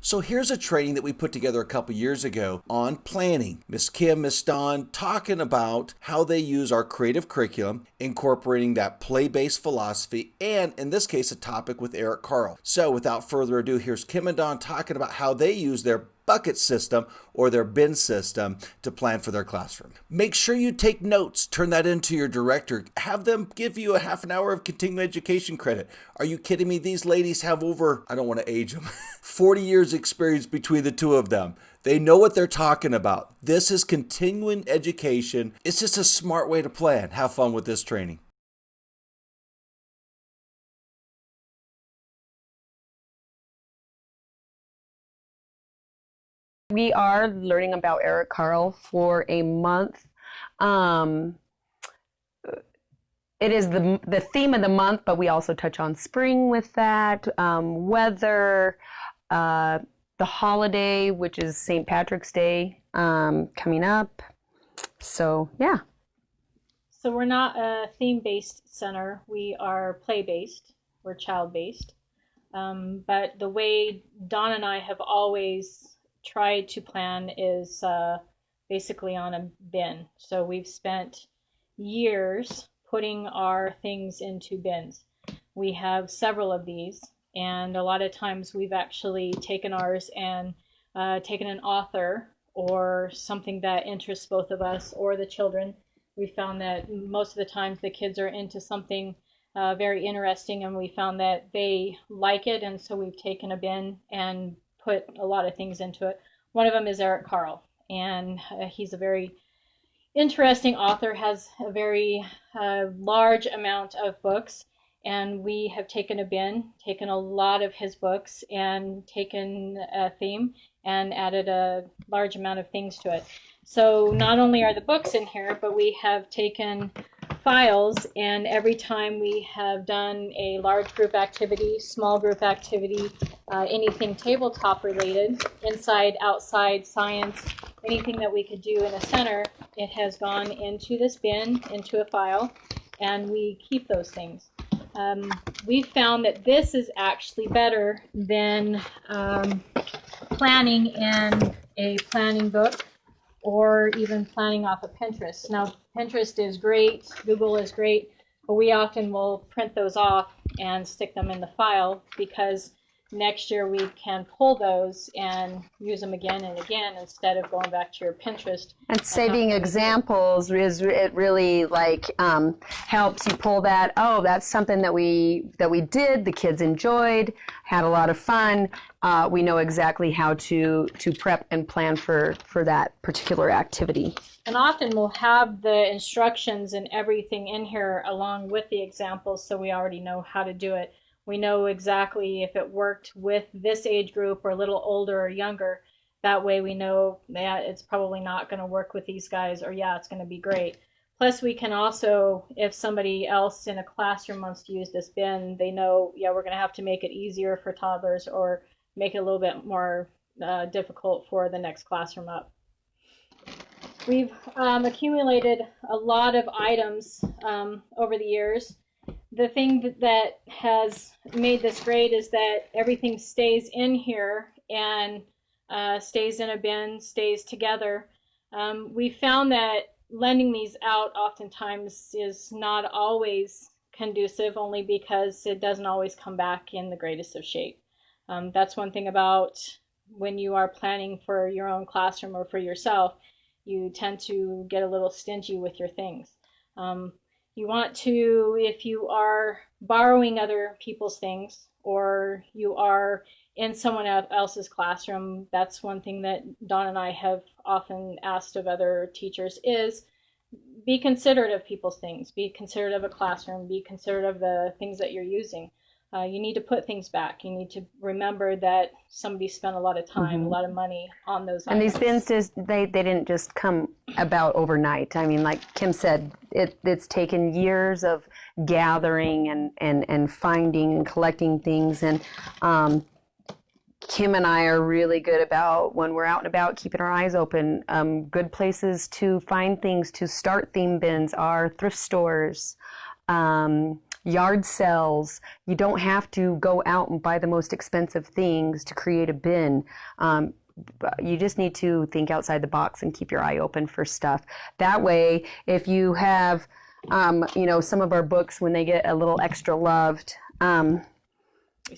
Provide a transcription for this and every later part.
So here's a training that we put together a couple years ago on planning. Miss Kim, Miss Dawn talking about how they use our creative curriculum, incorporating that play-based philosophy, and in this case, a topic with Eric Carle. So without further ado, here's Kim and Dawn talking about how they use their bucket system or their bin system to plan for their classroom. Make sure you take notes, turn that into your director, have them give you a half an hour of continuing education credit. Are you kidding me? These ladies have over, I don't want to age them, 40 years experience between the two of them. They know what they're talking about. This is continuing education. It's just a smart way to plan. Have fun with this training. We are learning about Eric Carle for a month. It is the theme of the month, but we also touch on spring with that, weather, the holiday, which is St. Patrick's Day, coming up. So, yeah. So we're not a theme-based center. We are play-based. We're child-based. But the way Dawn and I have always tried to plan is basically on a bin. So we've spent years putting our things into bins. We have several of these, and a lot of times we've actually taken ours and taken an author or something that interests both of us or the children. We found that most of the times the kids are into something very interesting, and we found that they like it, and so we've taken a bin and put a lot of things into it. One of them is Eric Carle, and he's a very interesting author, has a very large amount of books, and we have taken a bin, taken a lot of his books, and taken a theme and added a large amount of things to it. So not only are the books in here, but we have taken files, and every time we have done a large group activity, small group activity, anything tabletop related, inside, outside, science, anything that we could do in a center, it has gone into this bin, into a file, and we keep those things. We found that this is actually better than planning in a planning book or even planning off of Pinterest. Now, Pinterest is great, Google is great, but we often will print those off and stick them in the file because next year we can pull those and use them again and again instead of going back to your Pinterest. And saving examples is it really helps you pull that. Oh, that's something that we did. The kids enjoyed, had a lot of fun. We know exactly how to prep and plan for that particular activity. And often we'll have the instructions and everything in here along with the examples, so we already know how to do it. We know exactly if it worked with this age group or a little older or younger. That way we know that it's probably not going to work with these guys, or yeah, it's going to be great. Plus we can also, if somebody else in a classroom wants to use this bin, they know, yeah, we're going to have to make it easier for toddlers or make it a little bit more difficult for the next classroom up. We've accumulated a lot of items over the years. The thing that has made this great is that everything stays in here and stays in a bin, stays together. We found that lending these out oftentimes is not always conducive, only because it doesn't always come back in the greatest of shape. That's one thing about when you are planning for your own classroom or for yourself, you tend to get a little stingy with your things. You want to, if you are borrowing other people's things or you are in someone else's classroom, that's one thing that Dawn and I have often asked of other teachers is be considerate of people's things, be considerate of a classroom, be considerate of the things that you're using. You need to put things back. You need to remember that somebody spent a lot of time, a lot of money on those items. And these bins, they didn't just come about overnight. I mean, like Kim said, it's taken years of gathering and finding and collecting things. And Kim and I are really good about, when we're out and about, keeping our eyes open. Good places to find things to start theme bins are thrift stores, yard sales. You don't have to go out and buy the most expensive things to create a bin. You just need to think outside the box and keep your eye open for stuff. That way, if you have, some of our books, when they get a little extra loved,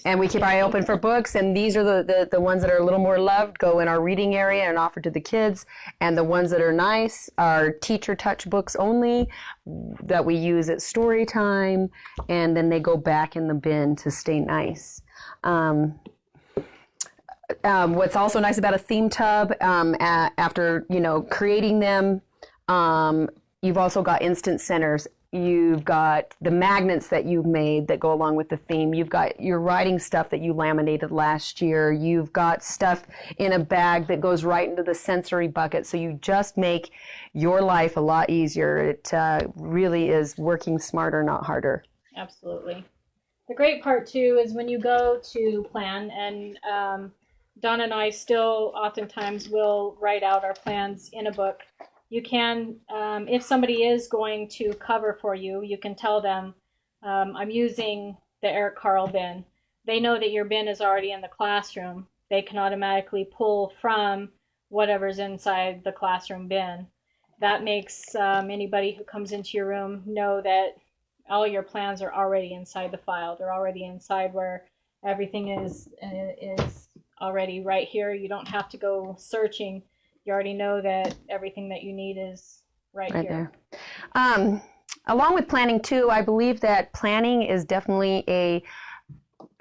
and we keep our eye open for books, and these are the ones that are a little more loved, go in our reading area and offered to the kids. And the ones that are nice are teacher touch books only that we use at story time, and then they go back in the bin to stay nice. What's also nice about a theme tub, after creating them, you've also got instant centers. You've got the magnets that you've made that go along with the theme. You've got your writing stuff that you laminated last year. You've got stuff in a bag that goes right into the sensory bucket. So you just make your life a lot easier. It really is working smarter, not harder. Absolutely. The great part, too, is when you go to plan, and Don and I still oftentimes will write out our plans in a book. You can, if somebody is going to cover for you, you can tell them, I'm using the Eric Carle bin. They know that your bin is already in the classroom. They can automatically pull from whatever's inside the classroom bin. That makes anybody who comes into your room know that all your plans are already inside the file. They're already inside where everything is already right here. You don't have to go searching. You already know that everything that you need is right here. There. Along with planning too, I believe that planning is definitely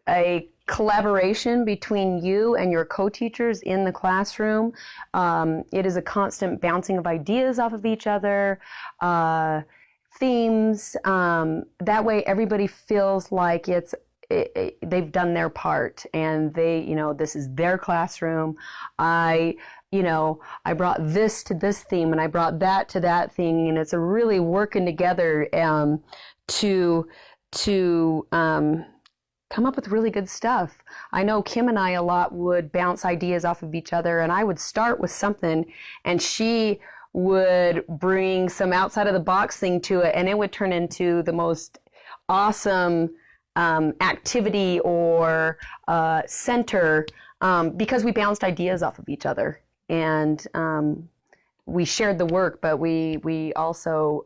a collaboration between you and your co-teachers in the classroom. It is a constant bouncing of ideas off of each other, themes. That way everybody feels like they've done their part, and this is their classroom. I brought this to this theme, and I brought that to that thing, and it's a really working together to come up with really good stuff. I know Kim and I a lot would bounce ideas off of each other, and I would start with something, and she would bring some outside of the box thing to it, and it would turn into the most awesome activity or center, because we bounced ideas off of each other. And we shared the work, but we also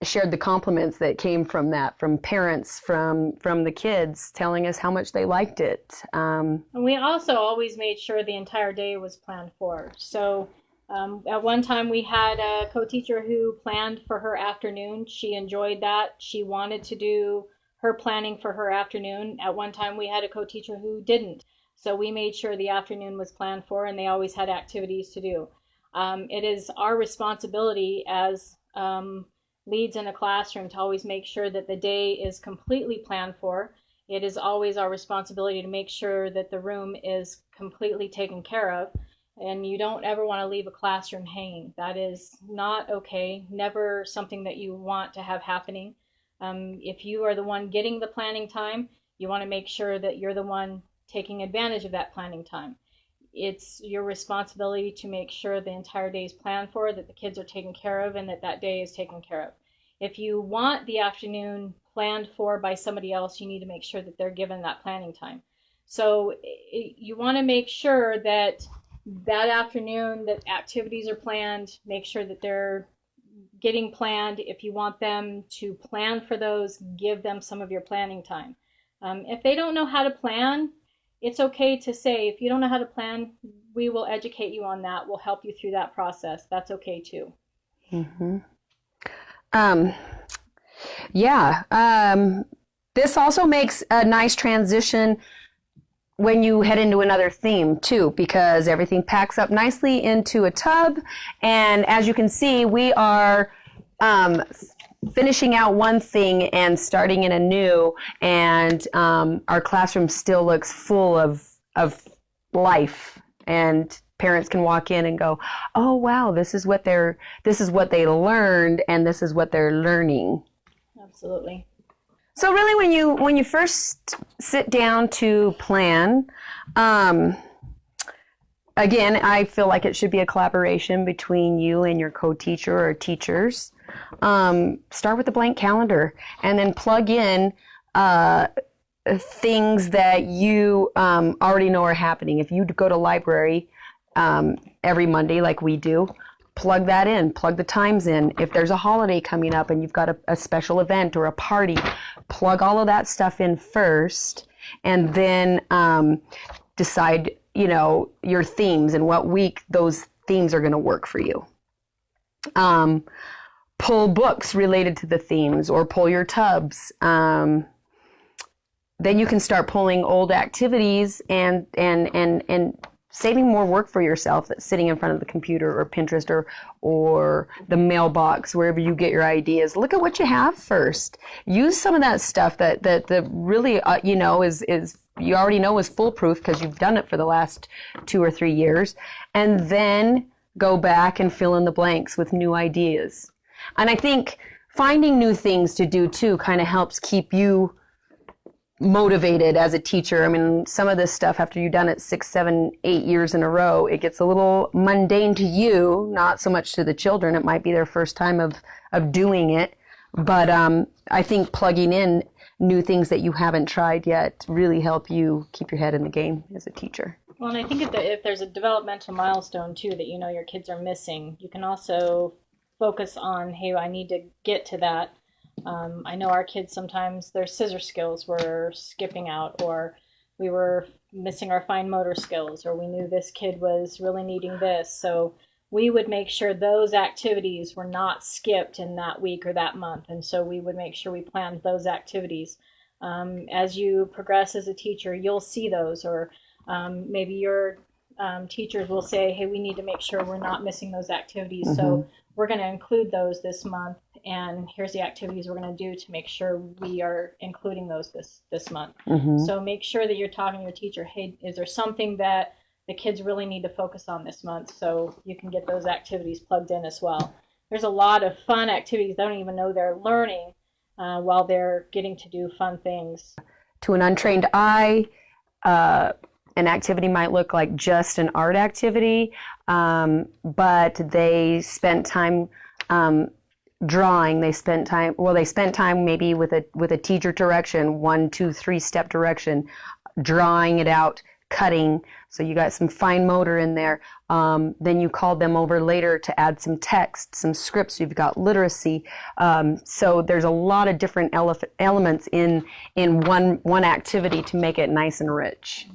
shared the compliments that came from that, from parents, from the kids telling us how much they liked it. And we also always made sure the entire day was planned for. So at one time we had a co-teacher who planned for her afternoon. She enjoyed that. She wanted to do her planning for her afternoon. At one time we had a co-teacher who didn't. So we made sure the afternoon was planned for, and they always had activities to do. It is our responsibility as leads in a classroom to always make sure that the day is completely planned for. It is always our responsibility to make sure that the room is completely taken care of, and you don't ever want to leave a classroom hanging. That is not okay, never something that you want to have happening. If you are the one getting the planning time, you want to make sure that you're the one taking advantage of that planning time. It's your responsibility to make sure the entire day is planned for, that the kids are taken care of, and that day is taken care of. If you want the afternoon planned for by somebody else, you need to make sure that they're given that planning time. So you want to make sure that afternoon that activities are planned, make sure that they're getting planned. If you want them to plan for those, give them some of your planning time. If they don't know how to plan, it's okay to say, if you don't know how to plan, we will educate you on that. We'll help you through that process. That's okay too. Mm-hmm. This also makes a nice transition when you head into another theme too, because everything packs up nicely into a tub. And as you can see, we are finishing out one thing and starting in a new, and our classroom still looks full of life, and parents can walk in and go, oh wow, this is what they learned, and this is what they're learning. Absolutely. So really, when you first sit down to plan, again, I feel like it should be a collaboration between you and your co-teacher or teachers. Start with a blank calendar and then plug in things that you already know are happening. If you go to library every Monday like we do, plug that in, plug the times in. If there's a holiday coming up and you've got a special event or a party, plug all of that stuff in first, and then decide, your themes and what week those themes are going to work for you. Pull books related to the themes or pull your tubs. Then you can start pulling old activities and saving more work for yourself that's sitting in front of the computer or Pinterest or the mailbox, wherever you get your ideas. Look at what you have first. Use some of that stuff that really, is you already know is foolproof because you've done it for the last 2 or 3 years. And then go back and fill in the blanks with new ideas. And I think finding new things to do too kind of helps keep you motivated as a teacher. I mean, some of this stuff, after you've done it 6, 7, 8 years in a row, it gets a little mundane to you, not so much to the children. It might be their first time of doing it. But I think plugging in new things that you haven't tried yet really help you keep your head in the game as a teacher. Well, and I think if there's a developmental milestone too that your kids are missing, you can also focus on, hey, I need to get to that. I know our kids, sometimes their scissor skills were skipping out, or we were missing our fine motor skills, or we knew this kid was really needing this. So we would make sure those activities were not skipped in that week or that month. And so we would make sure we planned those activities. As you progress as a teacher, you'll see those, or maybe your teachers will say, hey, we need to make sure we're not missing those activities. Mm-hmm. So we're going to include those this month, and here's the activities we're going to do to make sure we are including those this month. Mm-hmm. So make sure that you're talking to your teacher, hey, is there something that the kids really need to focus on this month, so you can get those activities plugged in as well. There's a lot of fun activities they don't even know they're learning while they're getting to do fun things. To an untrained eye, an activity might look like just an art activity, but they spent time drawing. They spent time maybe with a teacher direction, 1, 2, 3 step direction, drawing it out, cutting. So you got some fine motor in there. Then you called them over later to add some text, some scripts. You've got literacy. So there's a lot of different elements in one activity to make it nice and rich.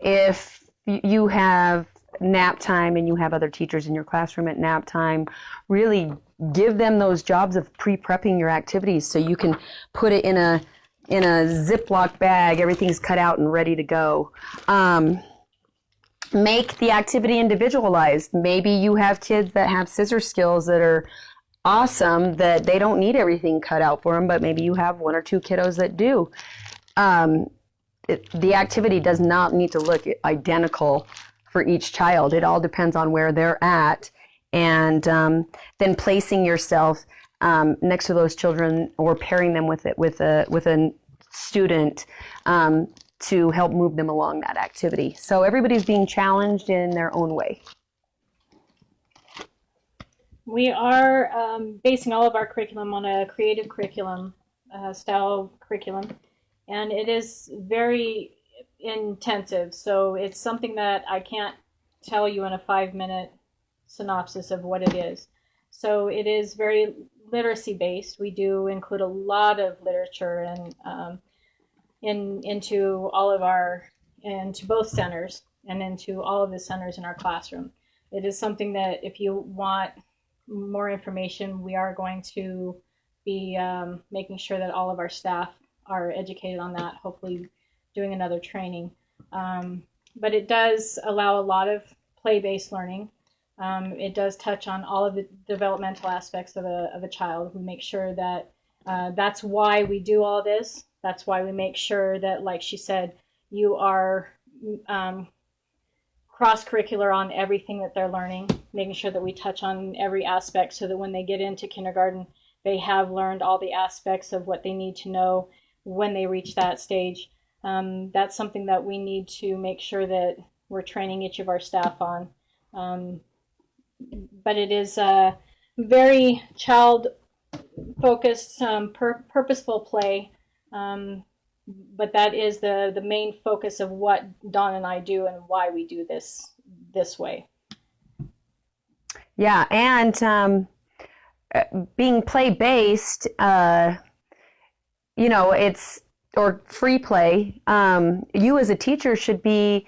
If you have nap time and you have other teachers in your classroom at nap time, really give them those jobs of pre-prepping your activities so you can put it in a Ziploc bag. Everything's cut out and ready to go. Make the activity individualized. Maybe you have kids that have scissor skills that are awesome, that they don't need everything cut out for them, but maybe you have 1 or 2 kiddos that do. The activity does not need to look identical for each child. It all depends on where they're at, and then placing yourself next to those children or pairing them with a student to help move them along that activity. So everybody's being challenged in their own way. We are basing all of our curriculum on a creative curriculum style curriculum, and it is very intensive. So it's something that I can't tell you in a 5-minute synopsis of what it is. So it is very literacy based. We do include a lot of literature and into both centers and into all of the centers in our classroom. It is something that if you want more information, we are going to be making sure that all of our staff are educated on that, hopefully doing another training. But it does allow a lot of play-based learning. It does touch on all of the developmental aspects of a child. We make sure that that's why we do all this. That's why we make sure that, like she said, you are cross-curricular on everything that they're learning, making sure that we touch on every aspect so that when they get into kindergarten, they have learned all the aspects of what they need to know when they reach that stage. That's something that we need to make sure that we're training each of our staff on. but it is a very child-focused, purposeful play. But that is the main focus of what Dawn and I do and why we do this way. Yeah, and being play-based, it's or free play. You as a teacher should be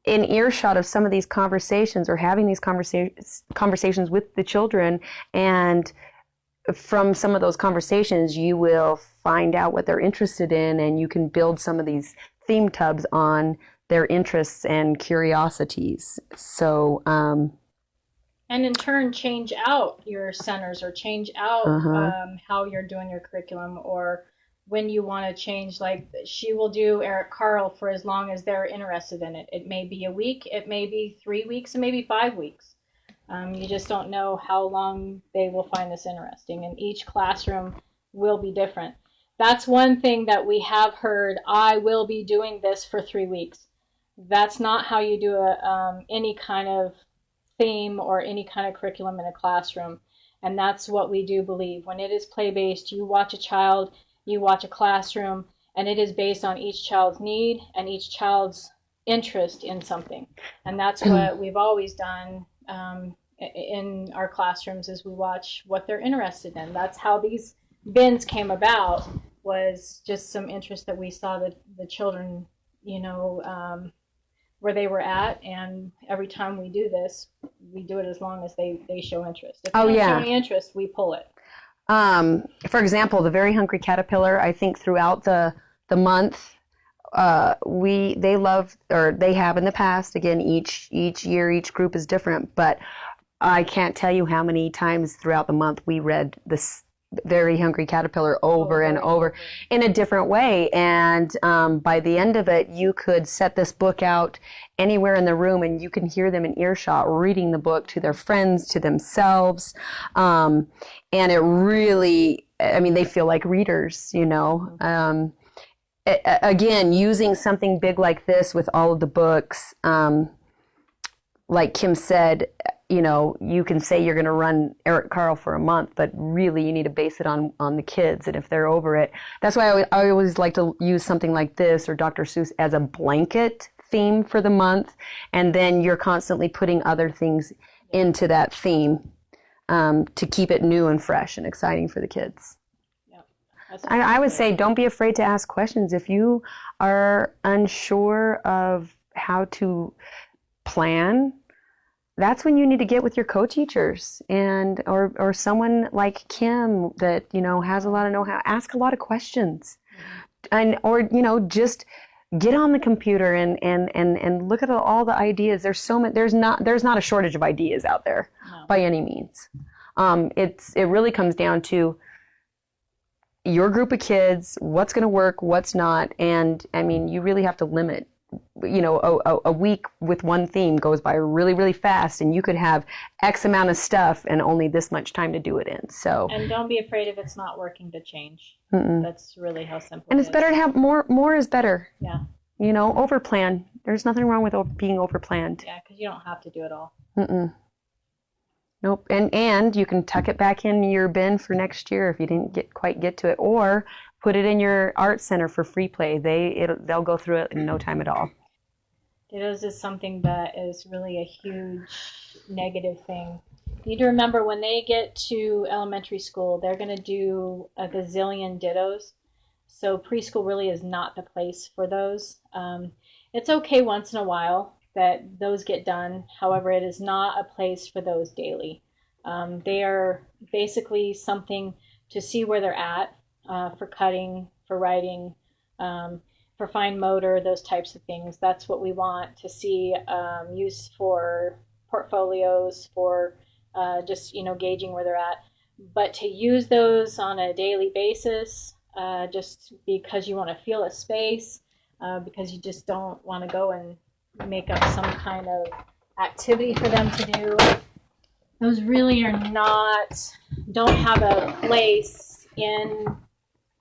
in earshot of some of these conversations or having these conversations with the children, and from some of those conversations you will find out what they're interested in, and you can build some of these theme tubs on their interests and curiosities. So and in turn change out your centers or change out how you're doing your curriculum, or when you want to change. Like, she will do Eric Carle for as long as they're interested in it. It may be a week, it may be 3 weeks, it may be 5 weeks. You just don't know how long they will find this interesting, and each classroom will be different. That's one thing that we have heard: I will be doing this for 3 weeks. That's not how you do any kind of theme or any kind of curriculum in a classroom. And that's what we do believe. When it is play-based, you watch a child, you watch a classroom, and it is based on each child's need and each child's interest in something. And that's what we've always done in our classrooms, is we watch what they're interested in. That's how these bins came about, was just some interest that we saw that the children, where they were at. And every time we do this, we do it as long as they show interest. If they don't show any interest, we pull it. For example, the Very Hungry Caterpillar, I think throughout the month, they love, or they have in the past, again, each year, each group is different, but I can't tell you how many times throughout the month we read this Very Hungry Caterpillar over and over in a different way. And by the end of it, you could set this book out anywhere in the room and you can hear them in earshot reading the book to their friends, to themselves. And it really, they feel like readers, Again, using something big like this with all of the books, like Kim said, you can say you're going to run Eric Carle for a month, but really you need to base it on the kids, and if they're over it. That's why I always like to use something like this or Dr. Seuss as a blanket theme for the month, and then you're constantly putting other things into that theme to keep it new and fresh and exciting for the kids. I would say don't be afraid to ask questions. If you are unsure of how to plan, that's when you need to get with your co-teachers or someone like Kim that has a lot of know-how. Ask a lot of questions, or just get on the computer and look at all the ideas. There's not a shortage of ideas out there by any means. It really comes down to your group of kids, what's going to work, what's not, and you really have to limit. A week with one theme goes by really, really fast, and you could have X amount of stuff and only this much time to do it in. So, and don't be afraid if it's not working to change. That's really how simple. And it's better to have more. More is better. Yeah. Over plan. There's nothing wrong with being over planned. Yeah, because you don't have to do it all. Nope. And you can tuck it back in your bin for next year if you didn't quite get to it, or put it in your art center for free play. They'll go through it in no time at all. Dotos is something that is really a huge negative thing. You need to remember, when they get to elementary school, they're going to do a gazillion dittos. So preschool really is not the place for those. It's okay once in a while that those get done. However, it is not a place for those daily. They are basically something to see where they're at, for cutting, for writing, for fine motor, those types of things. That's what we want to see use for portfolios, for just gauging where they're at. But to use those on a daily basis, just because you want to feel a space, because you just don't want to go and make up some kind of activity for them to do, those really don't have a place in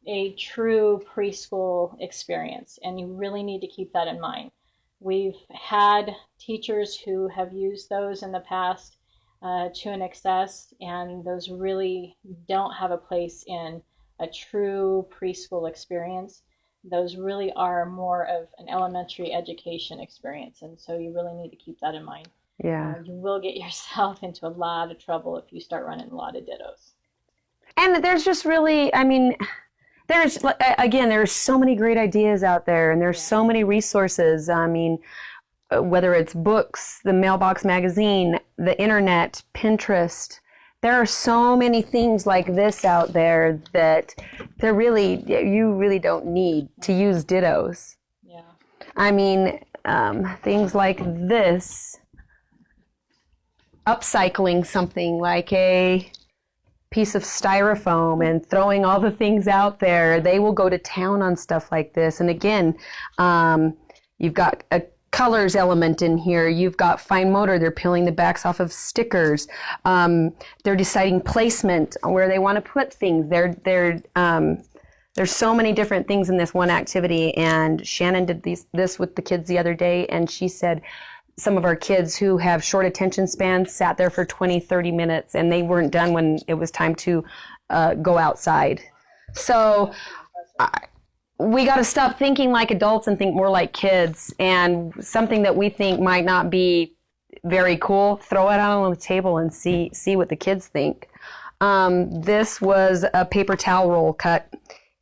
a true preschool experience, and you really need to keep that in mind. We've had teachers who have used those in the past, to an excess, and those really don't have a place in a true preschool experience. Those really are more of an elementary education experience, and so you really need to keep that in mind. Yeah. You will get yourself into a lot of trouble if you start running a lot of dittos. And there's just really, I mean, there's so many great ideas out there, and there's so many resources. I mean, whether it's books, the Mailbox magazine, the internet, Pinterest, there are so many things like this out there that you really don't need to use dittos. Yeah. I mean, things like this, upcycling something like a piece of styrofoam and throwing all the things out there. They will go to town on stuff like this. And again, you've got a colors element in here. You've got fine motor. They're peeling the backs off of stickers. They're deciding placement, where they want to put things. There's so many different things in this one activity. And Shannon did this with the kids the other day, and she said some of our kids who have short attention spans sat there for 20, 30 minutes, and they weren't done when it was time to go outside. So we got to stop thinking like adults and think more like kids. And something that we think might not be very cool, throw it out on the table and see what the kids think. This was a paper towel roll cut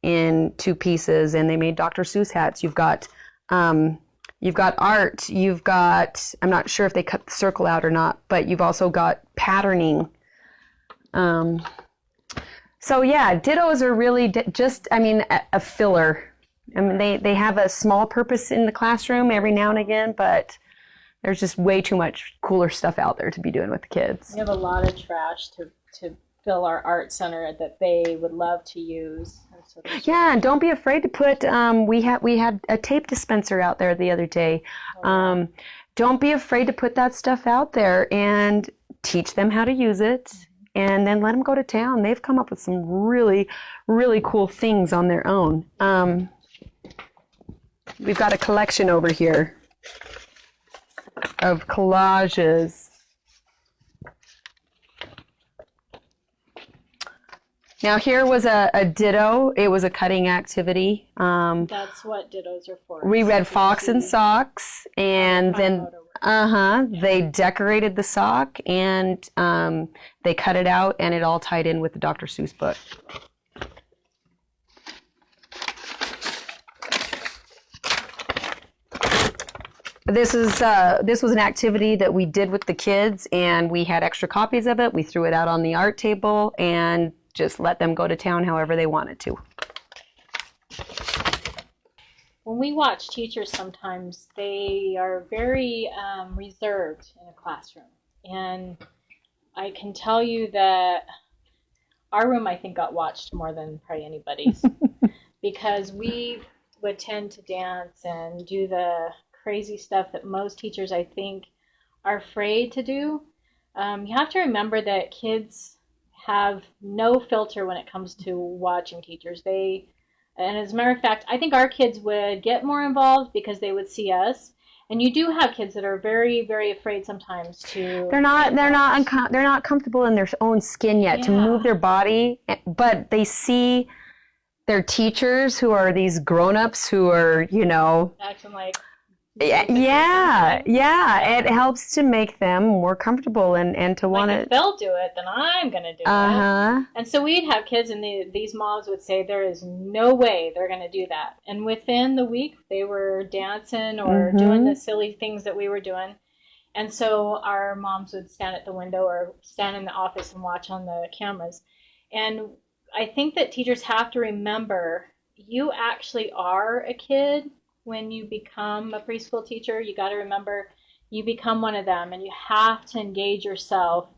in 2 pieces, and they made Dr. Seuss hats. You've got art. You've got, I'm not sure if they cut the circle out or not, but you've also got patterning. So yeah, dittos are really just, I mean, a filler. I mean, they have a small purpose in the classroom every now and again, but there's just way too much cooler stuff out there to be doing with the kids. We have a lot of trash to fill our art center that they would love to use. Yeah, and don't be afraid to put, we had a tape dispenser out there the other day. Don't be afraid to put that stuff out there and teach them how to use it, and then let them go to town. They've come up with some really, really cool things on their own. We've got a collection over here of collages. Now here was a ditto. It was a cutting activity. That's what dittos are for. We read Fox and Socks, and then they decorated the sock, and they cut it out, and it all tied in with the Dr. Seuss book. This was an activity that we did with the kids, and we had extra copies of it. We threw it out on the art table and just let them go to town however they wanted to. When we watch teachers, sometimes they are very reserved in a classroom. And I can tell you that our room, I think, got watched more than probably anybody's because we would tend to dance and do the crazy stuff that most teachers, I think, are afraid to do. You have to remember that kids have no filter when it comes to watching teachers. And as a matter of fact, I think our kids would get more involved because they would see us. And you do have kids that are very, very afraid sometimes to. They're not comfortable in their own skin yet to move their body, but they see their teachers who are these grown-ups who are, acting like. Yeah. It helps to make them more comfortable and to want to. If they'll do it, then I'm going to do it. And so we'd have kids, and these moms would say, there is no way they're going to do that. And within the week, they were dancing or doing the silly things that we were doing. And so our moms would stand at the window or stand in the office and watch on the cameras. And I think that teachers have to remember, you actually are a kid. When you become a preschool teacher, you got to remember you become one of them, and you have to engage yourself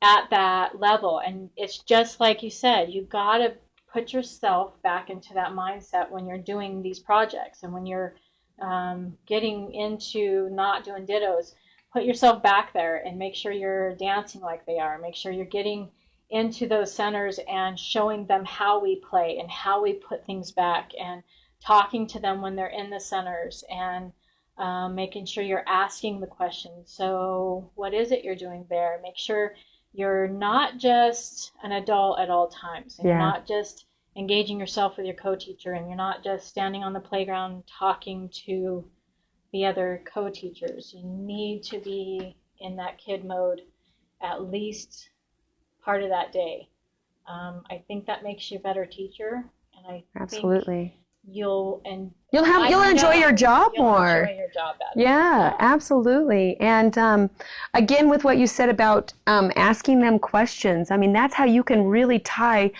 at that level. And it's just like you said, you got to put yourself back into that mindset when you're doing these projects, and when you're getting into not doing dittos. Put yourself back there and make sure you're dancing like they are. Make sure you're getting into those centers and showing them how we play and how we put things back, and talking to them when they're in the centers, and making sure you're asking the questions. So what is it you're doing there? Make sure you're not just an adult at all times. And You're not just engaging yourself with your co-teacher, and you're not just standing on the playground talking to the other co-teachers. You need to be in that kid mode at least part of that day. I think that makes you a better teacher, and I Absolutely. think you'll enjoy your job more. Enjoy your job better. Yeah, absolutely. And again, with what you said about asking them questions, I mean, that's how you can really tie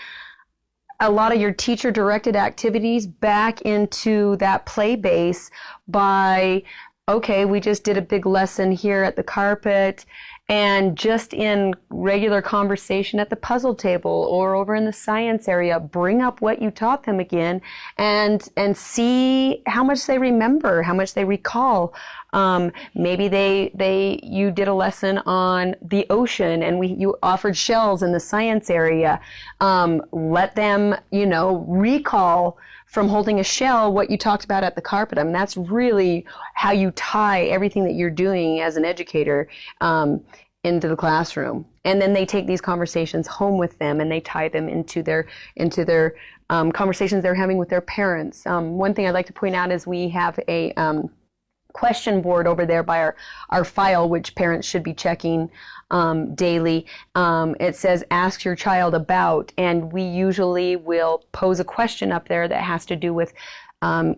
a lot of your teacher-directed activities back into that play base by, okay, we just did a big lesson here at the carpet, and just in regular conversation at the puzzle table or over in the science area, bring up what you taught them again and see how much they remember, how much they recall. Maybe you did a lesson on the ocean and you offered shells in the science area. Let them, recall from holding a shell what you talked about at the carpet. I mean, that's really how you tie everything that you're doing as an educator into the classroom. And then they take these conversations home with them and they tie them into their conversations they're having with their parents. One thing I'd like to point out is we have a question board over there by our file, which parents should be checking daily. It says, ask your child about, and we usually will pose a question up there that has to do with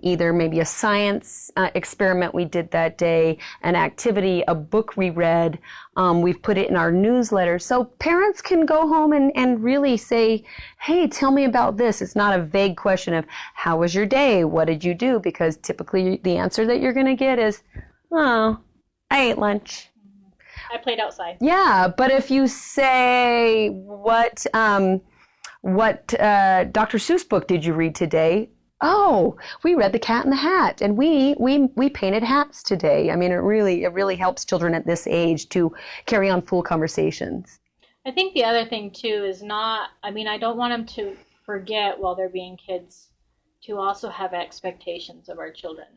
either maybe a science experiment we did that day, an activity, a book we read. We've put it in our newsletter. So parents can go home and really say, hey, tell me about this. It's not a vague question of, how was your day? What did you do? Because typically the answer that you're going to get is, oh, I ate lunch. I played outside. Yeah, but if you say, what Dr. Seuss book did you read today? Oh, we read The Cat in the Hat, and we painted hats today. I mean, it really helps children at this age to carry on full conversations. I think the other thing too is I don't want them to forget while they're being kids to also have expectations of our children.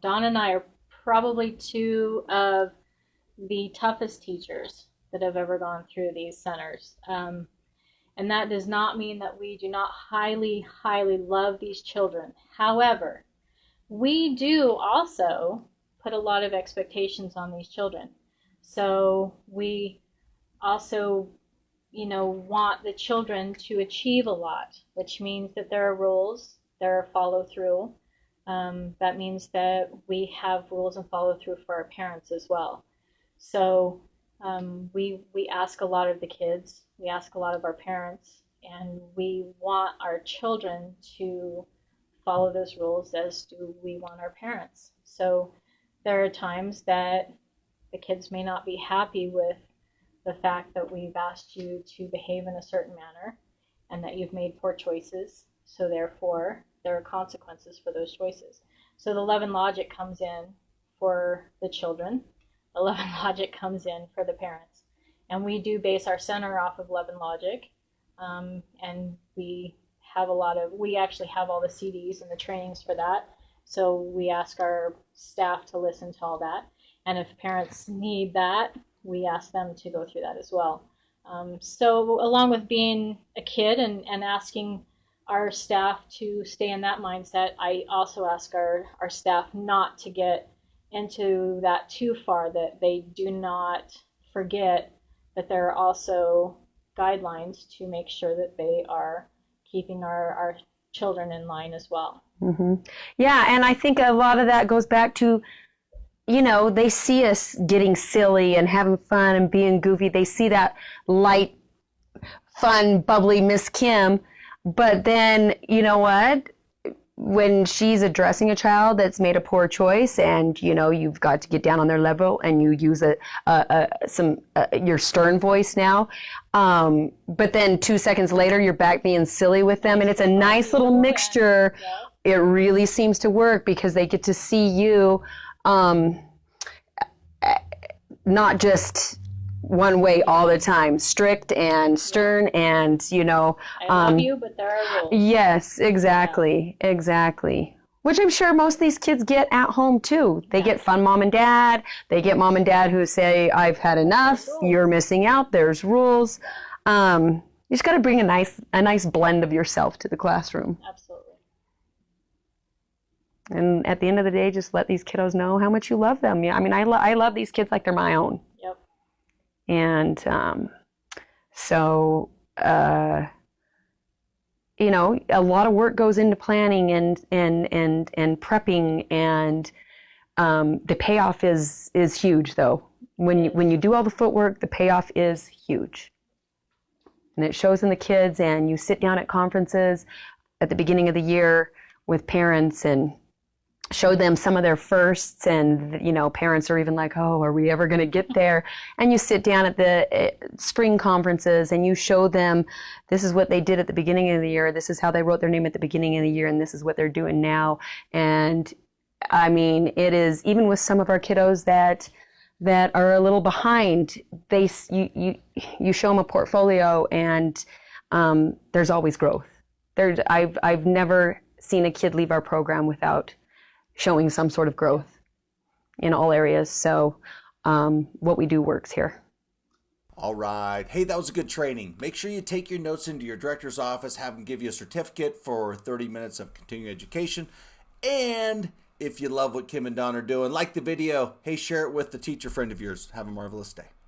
Dawn and I are probably two of the toughest teachers that have ever gone through these centers. And that does not mean that we do not highly, highly love these children. However, we do also put a lot of expectations on these children. So we also, want the children to achieve a lot, which means that there are rules, there are follow through. That means that we have rules and follow through for our parents as well. So we ask a lot of the kids, we ask a lot of our parents, and we want our children to follow those rules as do we want our parents. So there are times that the kids may not be happy with the fact that we've asked you to behave in a certain manner and that you've made poor choices. So therefore, there are consequences for those choices. So the love and logic comes in for the children. The love and logic comes in for the parents. And we do base our center off of love and logic. And we actually have all the CDs and the trainings for that. So we ask our staff to listen to all that. And if parents need that, we ask them to go through that as well. So along with being a kid and asking our staff to stay in that mindset, I also ask our staff not to get into that too far, that they do not forget that there are also guidelines to make sure that they are keeping our children in line as well. Mm-hmm. Yeah, and I think a lot of that goes back to, they see us getting silly and having fun and being goofy. They see that light, fun, bubbly Miss Kim. But then, you know what? When she's addressing a child that's made a poor choice, and you've got to get down on their level, and you use your stern voice now, but then 2 seconds later you're back being silly with them, and it's a nice little mixture. It really seems to work because they get to see you not just one way all the time, strict and stern, and I love you, but there are rules. Yes, exactly. which I'm sure most of these kids get at home too. They get fun mom and dad. They get mom and dad who say, I've had enough. You're missing out. There's rules. You just got to bring a nice blend of yourself to the classroom. Absolutely. And at the end of the day, just let these kiddos know how much you love them. Yeah, I mean, I love these kids like they're my own. Yep. And you know, a lot of work goes into planning and prepping, and the payoff is huge though. When you do all the footwork, the payoff is huge. And it shows in the kids, and you sit down at conferences at the beginning of the year with parents and show them some of their firsts, and you know, parents are even like, oh, are we ever going to get there? And you sit down at the spring conferences and you show them, this is what they did at the beginning of the year, this is how they wrote their name at the beginning of the year, and this is what they're doing now. And I mean, it is, even with some of our kiddos that are a little behind, you show them a portfolio, and there's always growth. I've never seen a kid leave our program without showing some sort of growth in all areas. So what we do works here. All right. Hey, that was a good training. Make sure you take your notes into your director's office, have them give you a certificate for 30 minutes of continuing education. And if you love what Kim and Don are doing, like the video, hey, share it with the teacher friend of yours. Have a marvelous day.